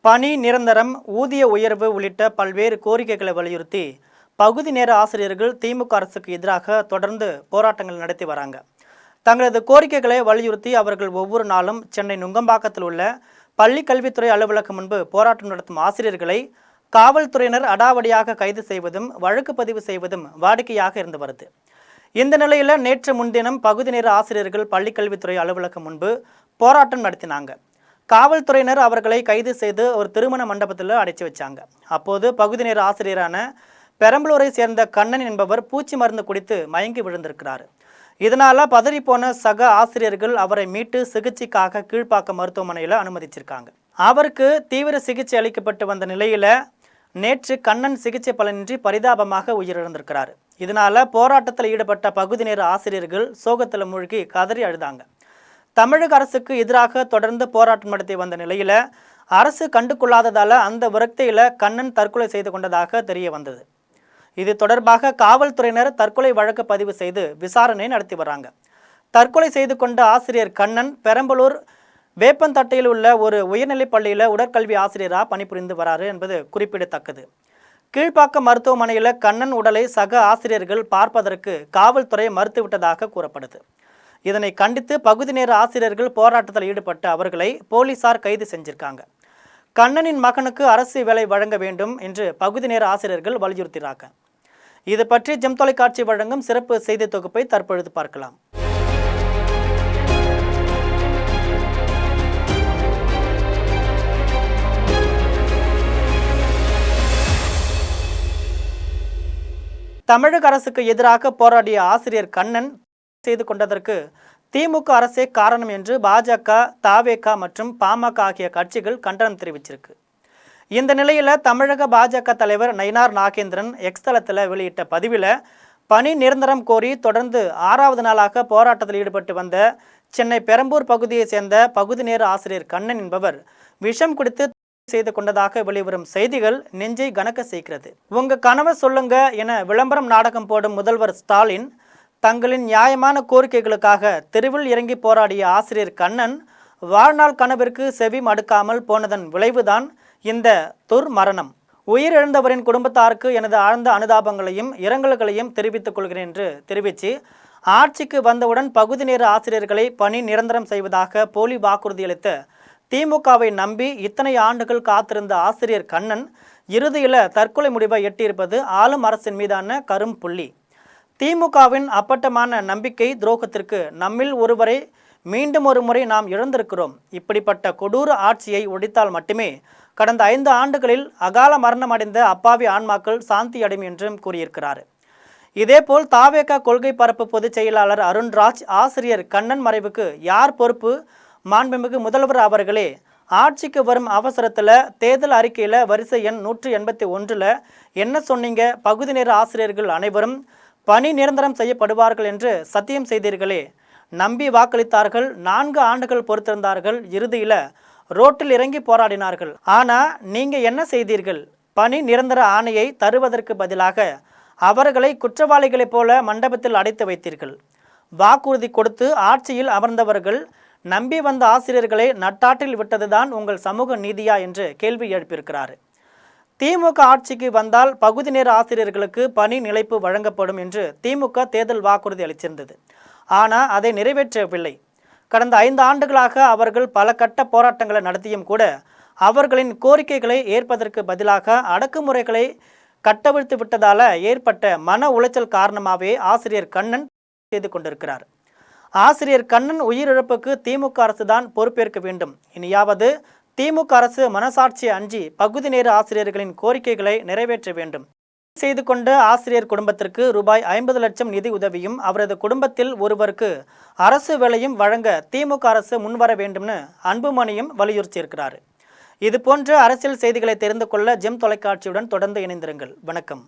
பணி நிரந்தரம், ஊதிய உயர்வு உள்ளிட்ட பல்வேறு கோரிக்கைகளை வலியுறுத்தி பகுதி நேர ஆசிரியர்கள் திமுக அரசுக்கு எதிராக தொடர்ந்து போராட்டங்கள் நடத்தி வராங்க. தங்களது கோரிக்கைகளை வலியுறுத்தி அவர்கள் ஒவ்வொரு நாளும் சென்னை நுங்கம்பாக்கத்தில் உள்ள பள்ளி கல்வித்துறை அலுவலகம் முன்பு போராட்டம் நடத்தும் ஆசிரியர்களை காவல்துறையினர் அடாவடியாக கைது செய்வதும் வழக்கு பதிவு செய்வதும் வாடிக்கையாக இருந்து வருது. இந்த நிலையில் நேற்று முன்தினம் பகுதி நேர ஆசிரியர்கள் பள்ளி கல்வித்துறை அலுவலகம் முன்பு போராட்டம் நடத்தினாங்க. காவல்துறையினர் அவர்களை கைது செய்து ஒரு திருமண மண்டபத்தில் அடைச்சி வச்சாங்க. அப்போது பகுதி நேர ஆசிரியரான பெரம்பலூரை சேர்ந்த கண்ணன் என்பவர் பூச்சி மருந்து குடித்து மயங்கி விழுந்திருக்கிறார். இதனால பதறிப்போன சக ஆசிரியர்கள் அவரை மீட்டு சிகிச்சைக்காக கீழ்ப்பாக்கம் மருத்துவமனையில் அனுமதிச்சிருக்காங்க. அவருக்கு தீவிர சிகிச்சை அளிக்கப்பட்டு வந்த நிலையில நேற்று கண்ணன் சிகிச்சை பலனின்றி பரிதாபமாக உயிரிழந்திருக்கிறார். இதனால போராட்டத்தில் ஈடுபட்ட பகுதி நேர ஆசிரியர்கள் சோகத்தில் மூழ்கி கதறி அழுதாங்க. தமிழக அரசுக்கு எதிராக தொடர்ந்து போராட்டம் நடத்தி வந்த நிலையில அரசு கண்டுகொள்ளாததால அந்த விரக்தியில கண்ணன் தற்கொலை செய்து கொண்டதாக தெரிய வந்தது. இது தொடர்பாக காவல்துறையினர் தற்கொலை வழக்கு பதிவு செய்து விசாரணை நடத்தி வராங்க. தற்கொலை செய்து கொண்ட ஆசிரியர் கண்ணன் பெரம்பலூர் வேப்பந்தட்டையில் உள்ள ஒரு உயர்நிலைப் பள்ளியில் உடற்கல்வி ஆசிரியராக பணிபுரிந்து வராரு என்பது குறிப்பிடத்தக்கது. கீழ்ப்பாக்கம் மருத்துவமனையில் கண்ணன் உடலை சக ஆசிரியர்கள் பார்ப்பதற்கு காவல்துறை மறுத்துவிட்டதாக கூறப்படுது. இதனை கண்டித்து பகுதி நேர ஆசிரியர்கள் போராட்டத்தில் ஈடுபட்ட அவர்களை போலீசார் கைது செஞ்சிருக்காங்க. கண்ணனின் மகனுக்கு அரசு வேலை வழங்க வேண்டும் என்று பகுதி நேர ஆசிரியர்கள் வலியுறுத்தினாங்க. இது பற்றி ஜெம் தொலைக்காட்சி வழங்கும் சிறப்பு செய்தி தொகுப்பை தற்பொழுது பார்க்கலாம். தமிழக அரசுக்கு எதிராக போராடிய ஆசிரியர் கண்ணன் செய்து கொண்டதற்கு திமுக அரசே காரணம் என்று பாஜக, தவேக மற்றும் பாமக ஆகிய கட்சிகள் கண்டனம் தெரிவிச்சிருக்கு. இந்த நிலையில் தமிழக பாஜக தலைவர் நயினார் நாகேந்திரன் எக்ஸ் தளத்தில் வெளியிட்ட பதிவில் பணி நிரந்தரம் கோரி தொடர்ந்து 6வது நாளாக போராட்டத்தில் ஈடுபட்டு வந்த சென்னை பெரம்பூர் பகுதியை சேர்ந்த பகுதி நேர ஆசிரியர் கண்ணன் என்பவர் விஷம் குடித்து செய்து கொண்டதாக வெளிவரும் செய்திகள் நெஞ்சை கனக்க செய்கிறது. உங்க கனவை சொல்லுங்க என விளம்பரம் நாடகம் போடும் முதல்வர் ஸ்டாலின் தங்களின் நியாயமான கோரிக்கைகளுக்காக தெருவில் இறங்கி போராடிய ஆசிரியர் கண்ணன் வாழ்நாள் கனவிற்கு செவி மடுக்காமல் போனதன் விளைவுதான் இந்த துர்மரணம். உயிரிழந்தவரின் குடும்பத்தாருக்கு எனது ஆழ்ந்த அனுதாபங்களையும் இரங்கல்களையும் தெரிவித்துக் கொள்கிறேன் என்று தெரிவித்து ஆட்சிக்கு வந்தவுடன் பகுதி நேர ஆசிரியர்களை பணி நிரந்தரம் செய்வதாக போலி வாக்குறுதி அளித்த திமுகவை நம்பி இத்தனை ஆண்டுகள் காத்திருந்த ஆசிரியர் கண்ணன் இறுதியில் தற்கொலை முடிவை எட்டியிருப்பது ஆளும் அரசின் மீதான கரும் புள்ளி. திமுகவின் அப்பட்டமான நம்பிக்கை துரோகத்திற்கு நம்மில் ஒருவரை மீண்டும் ஒரு முறை நாம் இழந்திருக்கிறோம். இப்படிப்பட்ட கொடூர ஆட்சியை ஒழித்தால் மட்டுமே கடந்த 5 ஆண்டுகளில் அகால மரணம் அடைந்த அப்பாவி ஆன்மாக்கள் சாந்தி அடையும் என்றும் கூறியிருக்கிறார். இதேபோல் தவேக கொள்கை பரப்பு பொதுச் செயலாளர் அருண்ராஜ் ஆசிரியர் கண்ணன் மறைவுக்கு யார் பொறுப்பு? மாண்புமிகு முதல்வர் அவர்களே, ஆட்சிக்கு வரும் அவசரத்தில் தேர்தல் அறிக்கையில் வரிசை எண் 181 என்ன சொன்னீங்க? பகுதி நேர ஆசிரியர்கள் அனைவரும் பணி நிரந்தரம் செய்யப்படுவார்கள் என்று சத்தியம் செய்தீர்களே. நம்பி வாக்களித்தார்கள். 4 ஆண்டுகள் பொறுத்திருந்தார்கள். இறுதியில் ரோட்டில் இறங்கி போராடினார்கள். ஆனால் நீங்கள் என்ன செய்தீர்கள்? பணி நிரந்தர ஆணையை தருவதற்கு பதிலாக அவர்களை குற்றவாளிகளைப் போல மண்டபத்தில் அடைத்து வைத்தீர்கள். வாக்குறுதி கொடுத்து ஆட்சியில் அமர்ந்தவர்கள் நம்பி வந்த ஆசிரியர்களை நட்டாற்றில் விட்டதுதான் உங்கள் சமூக நீதியா என்று கேள்வி எழுப்பியிருக்கிறார். திமுக ஆட்சிக்கு வந்தால் பகுதி நேர ஆசிரியர்களுக்கு பணி நிலைப்பு வழங்கப்படும் என்று திமுக தேர்தல் வாக்குறுதி அளித்திருந்தது. ஆனால் அதை நிறைவேற்றவில்லை. கடந்த 5 ஆண்டுகளாக அவர்கள் பல கட்ட போராட்டங்களை நடத்தியும் கூட அவர்களின் கோரிக்கைகளை ஏற்பதற்கு பதிலாக அடக்குமுறைகளை கட்டவிழ்த்து விட்டதால ஏற்பட்ட மன உளைச்சல் காரணமாகவே ஆசிரியர் கண்ணன் செய்து கொண்டிருக்கிறார். ஆசிரியர் கண்ணன் உயிரிழப்புக்கு திமுக அரசு தான் பொறுப்பேற்க வேண்டும். இனியாவது திமுக அரசு மனசாட்சியை அஞ்சி பகுதி நேர ஆசிரியர்களின் கோரிக்கைகளை நிறைவேற்ற வேண்டும். செய்து கொண்ட ஆசிரியர் குடும்பத்திற்கு ரூபாய் 50 லட்சம் நிதி உதவியும் அவரது குடும்பத்தில் ஒருவருக்கு அரசு வேலையும் வழங்க திமுக அரசு முன்வர வேண்டும்னு அன்புமணியும் வலியுறுத்தியிருக்கிறார். இது போன்ற அரசியல் செய்திகளை தெரிந்து கொள்ள ஜெம் தொலைக்காட்சியுடன் தொடர்ந்து இணைந்திருங்கள். வணக்கம்.